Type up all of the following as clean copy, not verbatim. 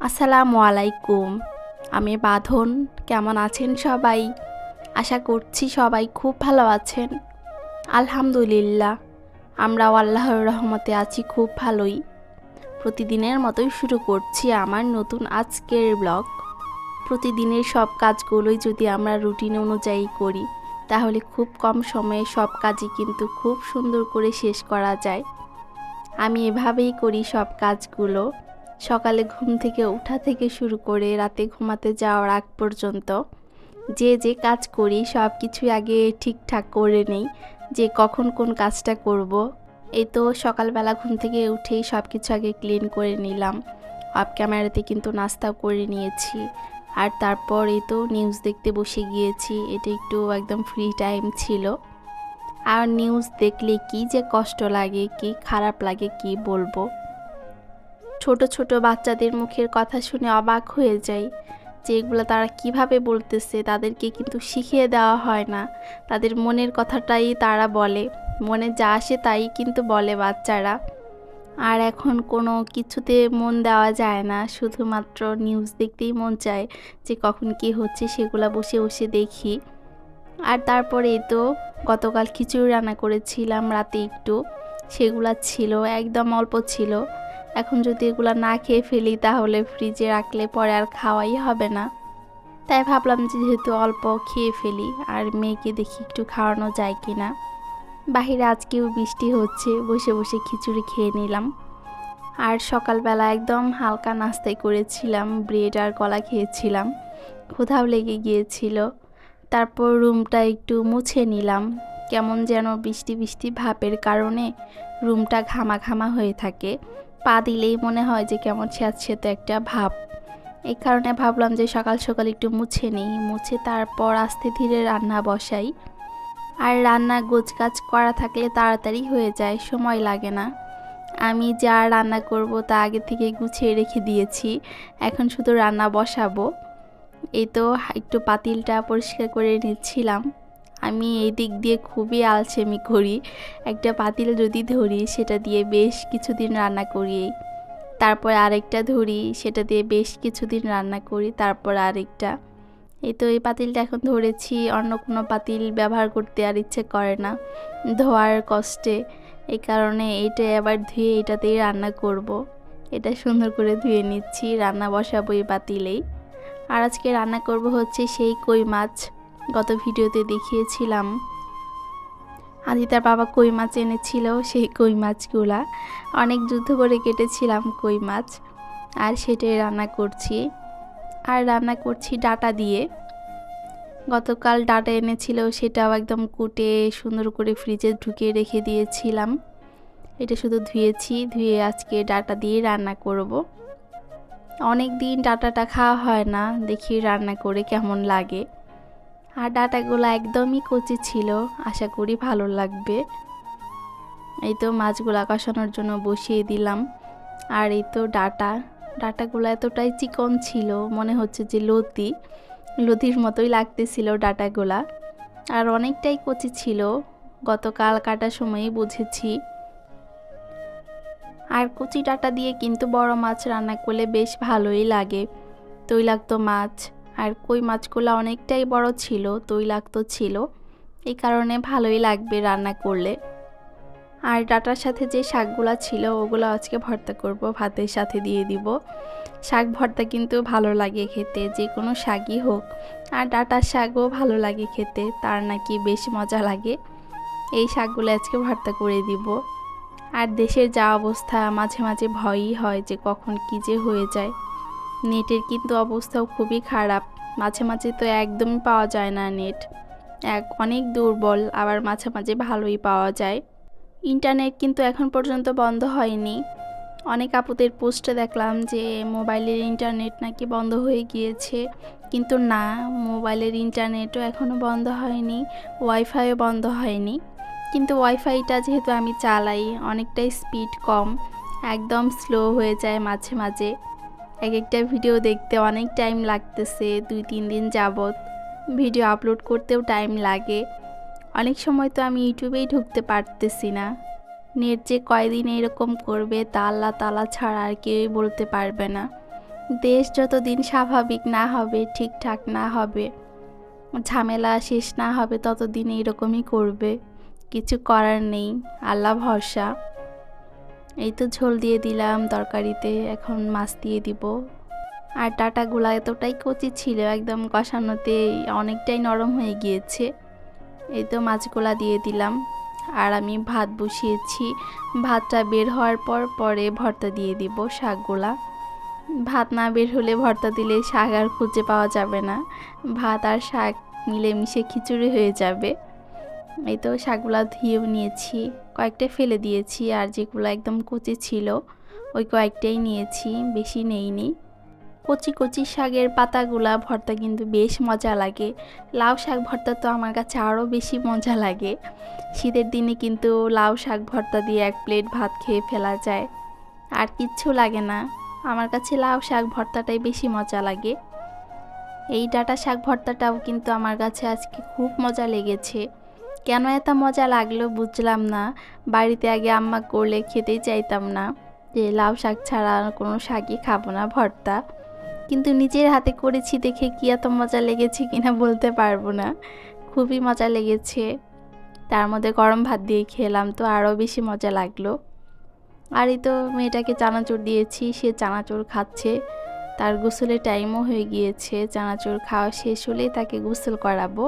আসসালামু আলাইকুম। আমি বাঁধন। কেমন আছেন সবাই? আশা করছি সবাই খুব ভালো আছেন। আলহামদুলিল্লাহ, আমরাও আল্লাহর রহমতে আছি খুব ভালোই। প্রতিদিনের মতোই শুরু করছি আমার নতুন আজকের ব্লগ। প্রতিদিনের সব কাজগুলোই যদি আমরা রুটিন অনুযায়ী করি, তাহলে খুব কম সময়ে সব কাজই কিন্তু খুব সুন্দর করে শেষ করা যায়। আমি এভাবেই করি সব কাজগুলো। সকালে ঘুম থেকে ওঠা থেকে শুরু করে রাতে ঘুমাতে যাওয়ার আগ পর্যন্ত যে কাজ করি সব কিছুই আগে ঠিকঠাক করে নেই, যে কখন কোন কাজটা করব। এই তো সকালবেলা ঘুম থেকে উঠেই সব কিছু আগে ক্লিন করে নিলাম। অফ ক্যামেরাতে কিন্তু নাস্তাও করে নিয়েছি। আর তারপর এই তো নিউজ দেখতে বসে গিয়েছি। এটা একটু একদম ফ্রি টাইম ছিল। আর নিউজ দেখলে কি যে কষ্ট লাগে, কি খারাপ লাগে, কি বলবো। ছোট ছোট বাচ্চাদের মুখের কথা শুনে অবাক হয়ে যাই, যে এগুলো তারা কিভাবে বলতেছে। তাদেরকে কিন্তু শিখিয়ে দেওয়া হয় না, তাদের মনের কথাটাই তারা বলে। মনে যা আসে তাই কিন্তু বলে বাচ্চারা। আর এখন কোনো কিছুতে মন দেওয়া যায় না, শুধুমাত্র নিউজ দেখতেই মন চায়, যে কখন কি হচ্ছে সেগুলো বসে বসে দেখি। আর তারপরে তো গতকাল খিচুড়ি রান্না করেছিলাম রাতে একটু, সেগুলা ছিল একদম অল্প ছিল। এখন যদি এগুলো না খেয়ে ফেলি তাহলে ফ্রিজে রাখলে পরে আর খাওয়াই হবে না। তাই ভাবলাম যে যেহেতু অল্প খেয়ে ফেলি, আর মেয়েকে দেখি একটু খাওয়ানো যায় কি না। বাহিরে আজকেও বৃষ্টি হচ্ছে, বসে বসে খিচুড়ি খেয়ে নিলাম। আর সকালবেলা একদম হালকা নাস্তাই করেছিলাম, ব্রেড আর কলা খেয়েছিলাম। ক্ষুধাও লেগে গিয়েছিল। তারপর রুমটা একটু মুছে নিলাম। কেমন যেন বৃষ্টি বৃষ্টি ভাবের কারণে রুমটা ঘামা ঘামা হয়ে থাকে। পা দিলেই মনে হয় যে কেমন স্যাঁতস্যাঁতে একটা ভাব। এই কারণে ভাবলাম যে সকাল সকাল একটু মুছে নিই, মুছে তারপর আস্তে ধীরে রান্না বসাই। আর রান্না গোছগাছ করা থাকলে তাড়াতাড়ি হয়ে যায়, সময় লাগে না। আমি যা রান্না করব তা আগে থেকে গুছিয়ে রেখে দিয়েছি, এখন শুধু রান্না বসাবো। এই তো একটু পাতিলটা পরিষ্কার করে নিচ্ছিলাম। আমি এই দিক দিয়ে খুবই আলসেমি করি। একটা পাতিল যদি ধরি সেটা দিয়ে বেশ কিছুদিন রান্না করি, তারপর আরেকটা ধরি সেটা দিয়ে বেশ কিছুদিন রান্না করি, তারপর আরেকটা। এই তো এই পাতিলটা এখন ধরেছি, অন্য কোনো পাতিল ব্যবহার করতে আর ইচ্ছে করে না ধোয়ার কষ্টে। এই কারণে এইটা আবার ধুয়ে এটাতেই রান্না করব। এটা সুন্দর করে ধুয়ে নিচ্ছি, রান্না বসাবো এই পাতিলেই। আর আজকে রান্না করব হচ্ছে সেই কই মাছ। গত ভিডিওতে দেখিয়েছিলাম আদিতার বাবা কই মাছ এনেছিল, সেই কই মাছগুলা অনেক যুদ্ধ করে কেটেছিলাম কই মাছ। আর সেটাই রান্না করছি। আর রান্না করছি ডাঁটা দিয়ে। গতকাল ডাঁটা এনেছিল, সেটাও একদম কুটে সুন্দর করে ফ্রিজে ঢুকিয়ে রেখে দিয়েছিলাম। এটা শুধু ধুয়েছি, ধুয়ে আজকে ডাঁটা দিয়ে রান্না করব। অনেক দিন ডাঁটাটা খাওয়া হয় না, দেখি রান্না করে কেমন লাগে। আর ডাঁটাগুলো একদমই কচি ছিল, আশা করি ভালো লাগবে। এই তো মাছগুলা কষানোর জন্য বসিয়ে দিলাম। আর এই তো ডাঁটাগুলো এতটাই চিকন ছিল, মনে হচ্ছে যে লতির মতোই লাগতেছিল ডাঁটাগুলা। আর অনেকটাই কচি ছিল, গতকাল কাটার সময়ই বুঝেছি। আর কচি ডাঁটা দিয়ে কিন্তু বড় মাছ রান্না করলে বেশ ভালোই লাগে, তৈলাক্ত মাছ। আর কই মাছগুলো অনেকটাই বড় ছিল, তৈলাক্ত ছিল, এই কারণে ভালোই লাগবে রান্না করলে। আর ডাঁটার সাথে যে শাকগুলো ছিল ওগুলো আজকে ভর্তা করব, ভাতের সাথে দিয়ে দিব। শাক ভর্তা কিন্তু ভালো লাগে খেতে, যে কোনো শাকই হোক। আর ডাঁটার শাকও ভালো লাগে খেতে, তার নাকি বেশ মজা লাগে। এই শাকগুলো আজকে ভর্তা করে দিব। আর দেশের যা অবস্থা, মাঝে মাঝে ভয়ই হয় যে কখন কী যে হয়ে যায়। নেটের কিন্তু অবস্থাও খুবই খারাপ, মাঝে মাঝে তো একদমই পাওয়া যায় না নেট, অনেক দুর্বল। আবার মাঝে মাঝে ভালোই পাওয়া যায়। ইন্টারনেট কিন্তু এখন পর্যন্ত বন্ধ হয়নি। অনেক আপুদের পোস্টে দেখলাম যে মোবাইলের ইন্টারনেট নাকি বন্ধ হয়ে গিয়েছে, কিন্তু না, মোবাইলের ইন্টারনেটও এখনও বন্ধ হয়নি, ওয়াইফাইও বন্ধ হয়নি। কিন্তু ওয়াইফাইটা যেহেতু আমি চালাই, অনেকটাই স্পিড কম, একদম স্লো হয়ে যায় মাঝে মাঝে। এক একটা ভিডিও দেখতে অনেক টাইম লাগতেছে, 2-3 দিন যাবত ভিডিও আপলোড করতেও টাইম লাগে। অনেক সময় তো আমি ইউটিউবেই ঢুকতে পারতেছি না। নেট যে কয়দিন এরকম করবে তা আল্লাহ তাআলা ছাড়া আর কেউই বলতে পারবে না। দেশ যতদিন স্বাভাবিক না হবে, ঠিকঠাক না হবে, ঝামেলা শেষ না হবে, ততদিন এইরকমই করবে। কিছু করার নেই, আল্লাহ ভরসা। এই তো ঝোল দিয়ে দিলাম তরকারিতে, এখন মাছ দিয়ে দিব। আর ডাঁটাগুলা এতটাই কচি ছিল, একদম কষানোতে অনেকটাই নরম হয়ে গিয়েছে। এই তো মাছগুলা দিয়ে দিলাম। আর আমি ভাত বসিয়েছি, ভাতটা বের হওয়ার পরে ভর্তা দিয়ে দিব শাকগুলা। ভাত না বের হলে ভর্তা দিলে শাক আর খুঁজে পাওয়া যাবে না, ভাত আর শাক মিলেমিশে খিচুড়ি হয়ে যাবে। এই তো শাকগুলা ধুয়েও নিয়েছি, কয়েকটা ফেলে দিয়েছি, আর যেগুলো একদম কচি ছিল ওই কয়েকটাই নিয়েছি, বেশি নেইনি। কচি কচি শাকের পাতাগুলা ভর্তা কিন্তু বেশ মজা লাগে। লাউ শাক ভর্তা তো আমার কাছে আরও বেশি মজা লাগে। শীতের দিনে কিন্তু লাউ শাক ভর্তা দিয়ে এক প্লেট ভাত খেয়ে ফেলা যায়, আর কিচ্ছু লাগে না। আমার কাছে লাউ শাক ভর্তাটাই বেশি মজা লাগে। এই ডাঁটা শাক ভর্তাটাও কিন্তু আমার কাছে আজকে খুব মজা লেগেছে। কেন এত মজা লাগলো বুঝলাম না। বাড়িতে আগে আম্মা করলে খেতেই চাইতাম না, যে লাউ শাক ছাড়া কোনো শাকই খাবো না ভর্তা। কিন্তু নিজের হাতে করেছি দেখে কি এত মজা লেগেছে কিনা বলতে পারবো না, খুবই মজা লেগেছে। তার মধ্যে গরম ভাত দিয়ে খেলাম তো আরও বেশি মজা লাগলো। আর এই তো মেয়েটাকে চানাচুর দিয়েছি, সে চানাচুর খাচ্ছে। তার গোসলের টাইমও হয়ে গিয়েছে, চানাচুর খাওয়া শেষ হলেই তাকে গোসল করাবো।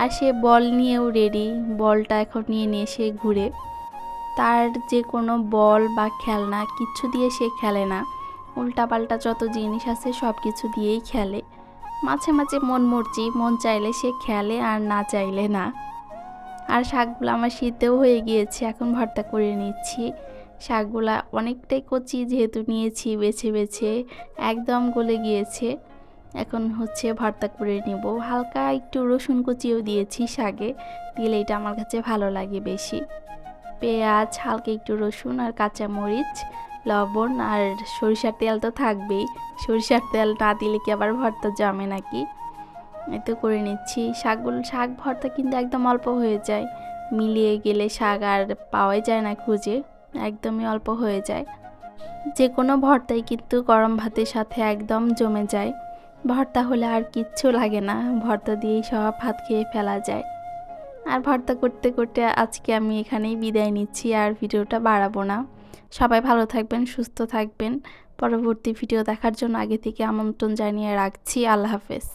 আর সে বল নিয়েও রেডি, বলটা এখন নিয়ে সে ঘুরে। তার যে কোনো বল বা খেলনা কিচ্ছু দিয়ে সে খেলে না, উল্টাপাল্টা যত জিনিস আছে সব কিছু দিয়েই খেলে। মাঝে মাঝে মন মর্জি, মন চাইলে সে খেলে আর না চাইলে না। আর শাকগুলো আমার সিদ্ধও হয়ে গিয়েছে, এখন ভর্তা করে নিচ্ছি। শাকগুলা অনেকটাই কচি যেহেতু নিয়েছি বেছে বেছে, একদম গলে গিয়েছে। এখন হচ্ছে ভর্তা করে নেব। হালকা একটু রসুন কুচিও দিয়েছি শাকে, দিলে এটা আমার কাছে ভালো লাগে বেশি। পেঁয়াজ, হালকা একটু রসুন আর কাঁচা মরিচ, লবণ আর সরিষার তেল তো থাকবেই। সরিষার তেল না দিলে কি আবার ভর্তা জমে নাকি। এই তো করে নিচ্ছি। শাক ভর্তা কিন্তু একদম অল্প হয়ে যায়, মিলিয়ে গেলে শাক আর পাওয়াই যায় না খুঁজে, একদমই অল্প হয়ে যায়। যে কোনো ভর্তাই কিন্তু গরম ভাতের সাথে একদম জমে যায়। ভর্তা হলে আর কিচ্ছু লাগে না, ভর্তা দিয়েই সব ভাত খেয়ে ফেলা যায়। আর ভর্তা করতে করতে আজকে আমি এখানেই বিদায় নিচ্ছি, আর ভিডিওটা বাড়াবো না। সবাই ভালো থাকবেন, সুস্থ থাকবেন। পরবর্তী ভিডিও দেখার জন্য আগে থেকে আমন্ত্রণ জানিয়ে রাখছি। আল্লাহ হাফেজ।